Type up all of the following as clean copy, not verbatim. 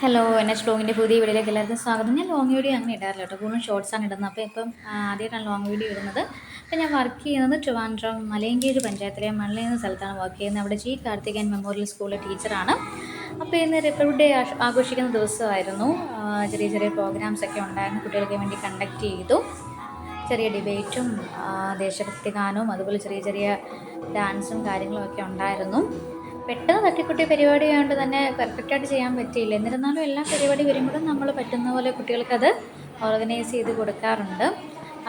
Hello NH വ്ലോഗിൻ്റെ പുതിയ വീഡിയോയിലേക്ക് എല്ലാവർക്കും സ്വാഗതം. ഞാൻ ലോങ് വീഡിയോ അങ്ങനെ ഇടാറില്ല കേട്ടോ, കൂടുതലും ഷോർട്സാണ് ഇടുന്നത്. അപ്പോൾ ഇപ്പം ആദ്യമായിട്ടാണ് ലോങ് വീഡിയോ ഇടുന്നത്. അപ്പോൾ ഞാൻ വർക്ക് ചെയ്യുന്നത് ട്രിവാൻഡ്രം മലയൻകീഴ് പഞ്ചായത്തിലെ മണ്ണളി എന്ന സ്ഥലത്താണ് വർക്ക് ചെയ്യുന്നത്. അവിടെ ജി കാർത്തികേയൻ മെമ്മോറിയൽ സ്കൂളിലെ ടീച്ചറാണ്. അപ്പോൾ ഇന്ന് റിപ്പബ്ലിക് ഡേ ആഘോഷിക്കുന്ന ദിവസമായിരുന്നു. ചെറിയ ചെറിയ പ്രോഗ്രാംസ് ഒക്കെ ഉണ്ടായിരുന്നു, കുട്ടികൾക്ക് വേണ്ടി കണ്ടക്ട് ചെയ്തു. ചെറിയ ഡിബേറ്റും ദേശഭക്തി ഗാനവും അതുപോലെ ചെറിയ ചെറിയ ഡാൻസും കാര്യങ്ങളും ഒക്കെ ഉണ്ടായിരുന്നു. പെട്ടെന്ന് തട്ടിക്കുട്ടി പരിപാടി ആയതുകൊണ്ട് തന്നെ പെർഫെക്റ്റായിട്ട് ചെയ്യാൻ പറ്റിയില്ല. എന്നിരുന്നാലും എല്ലാ പരിപാടി വരുമ്പോഴും നമ്മൾ പറ്റുന്ന പോലെ കുട്ടികൾക്കത് ഓർഗനൈസ് ചെയ്ത് കൊടുക്കാറുണ്ട്.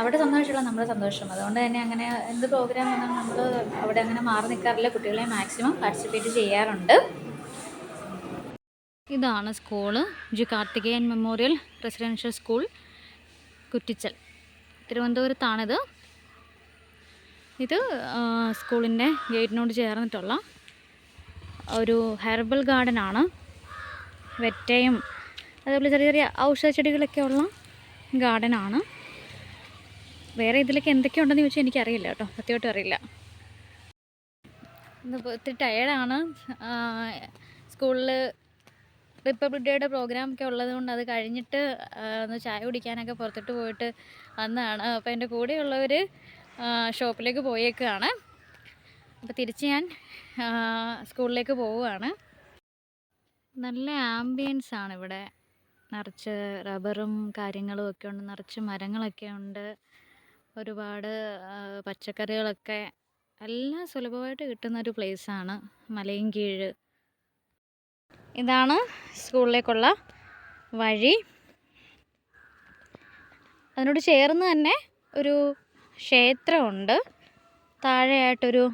അവിടെ സന്തോഷമുള്ള നമ്മുടെ സന്തോഷം. അതുകൊണ്ട് തന്നെ അങ്ങനെ എന്ത് പ്രോഗ്രാം വന്നാലും നമ്മൾ അവിടെ അങ്ങനെ മാറി നിൽക്കാറില്ല, കുട്ടികളെ മാക്സിമം പാർട്ടിസിപ്പേറ്റ് ചെയ്യാറുണ്ട്. ഇതാണ് school, G Karthikeyan memorial residential school, Kuttichal, തിരുവനന്തപുരത്താണിത്. ഇത് സ്കൂളിൻ്റെ ഗേറ്റിനോട് ചേർന്നിട്ടുള്ള ഒരു ഹെർബൽ ഗാർഡനാണ്. വെറ്റയും അതേപോലെ ചെറിയ ചെറിയ ഔഷധ ചെടികളൊക്കെ ഉള്ള ഗാർഡനാണ്. വേറെ ഇതിലൊക്കെ എന്തൊക്കെയുണ്ടെന്ന് ചോദിച്ചാൽ എനിക്കറിയില്ല കേട്ടോ, സത്യമായിട്ടും അറിയില്ല. ഒത്തിരി ടയേർഡാണ്. സ്കൂളിൽ റിപ്പബ്ലിക് ഡേയുടെ പ്രോഗ്രാമൊക്കെ ഉള്ളത് കൊണ്ട് അത് കഴിഞ്ഞിട്ട് ഒന്ന് ചായ കുടിക്കാനൊക്കെ പുറത്തിട്ട് പോയിട്ട് വന്നതാണ്. അപ്പോൾ എൻ്റെ കൂടെയുള്ളവർ ഷോപ്പിലേക്ക് പോയേക്കാണ്. അപ്പോൾ തിരിച്ച് ഞാൻ സ്കൂളിലേക്ക് പോവുകയാണ്. നല്ല ആംബിയൻസ് ആണ് ഇവിടെ, നിറച്ച് റബ്ബറും കാര്യങ്ങളും ഒക്കെ ഉണ്ട്, നിറച്ച് മരങ്ങളൊക്കെ ഉണ്ട്, ഒരുപാട് പച്ചക്കറികളൊക്കെ എല്ലാം സുലഭമായിട്ട് കിട്ടുന്ന ഒരു പ്ലേസാണ് മലയൻകീഴ്. ഇതാണ് സ്കൂളിലേക്കുള്ള വഴി. അതിനോട് ചേർന്ന് തന്നെ ഒരു ക്ഷേത്രമുണ്ട്, താഴെയായിട്ടൊരു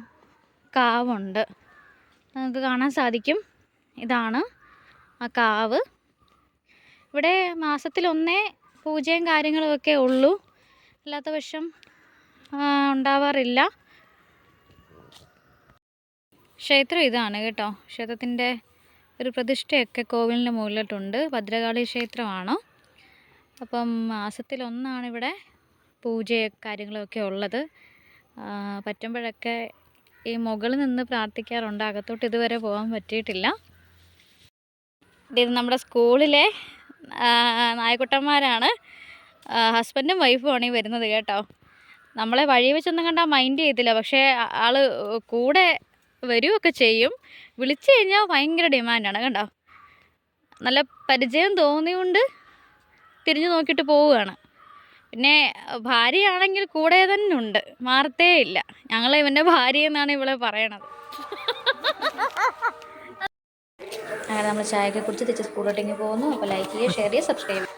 കാവുണ്ട്, നമുക്ക് കാണാൻ സാധിക്കും. ഇതാണ് ആ കാവ്. ഇവിടെ മാസത്തിലൊന്നേ പൂജയും കാര്യങ്ങളുമൊക്കെ ഉള്ളൂ, അല്ലാത്ത പക്ഷം ഉണ്ടാവാറില്ല. ക്ഷേത്രം ഇതാണ് കേട്ടോ. ക്ഷേത്രത്തിൻ്റെ ഒരു പ്രതിഷ്ഠയൊക്കെ കോവിലിൻ്റെ മുകളിലോട്ടുണ്ട്. ഭദ്രകാളി ക്ഷേത്രമാണ്. അപ്പം മാസത്തിലൊന്നാണ് ഇവിടെ പൂജയും കാര്യങ്ങളൊക്കെ ഉള്ളത്. പറ്റുമ്പോഴൊക്കെ ഈ മുകളിൽ നിന്ന് പ്രാർത്ഥിക്കാറുണ്ട്. അകത്തോട്ട് ഇതുവരെ പോകാൻ പറ്റിയിട്ടില്ല. ഇത് നമ്മുടെ സ്കൂളിലെ നായക്കുട്ടന്മാരാണ്. ഹസ്ബൻഡും വൈഫുമാണ് ഈ വരുന്നത് കേട്ടോ. നമ്മളെ വഴി വെച്ചൊന്നും കണ്ടാൽ മൈൻഡ് ചെയ്തില്ല, പക്ഷേ ആൾ കൂടെ വരികയൊക്കെ ചെയ്യും. വിളിച്ചു കഴിഞ്ഞാൽ ഭയങ്കര ഡിമാൻഡാണ് കേട്ടോ. നല്ല പരിചയം തോന്നിയുകൊണ്ട് തിരിഞ്ഞു നോക്കിയിട്ട് പോവുകയാണ്. പിന്നെ ഭാര്യയാണെങ്കിൽ കൂടെ തന്നെ ഉണ്ട്, മാറത്തേ ഇല്ല. ഞങ്ങൾ ഇവൻ്റെ ഭാര്യ എന്നാണ് ഇവളെ പറയണത്. അങ്ങനെ നമ്മൾ ചായയൊക്കെ കുടിച്ച് തിരിച്ച് സ്കൂളിലോട്ടേക്ക് പോകുന്നു. അപ്പോൾ ലൈക്ക് ചെയ്യുക, ഷെയർ ചെയ്യുക, സബ്സ്ക്രൈബ് ചെയ്യുക.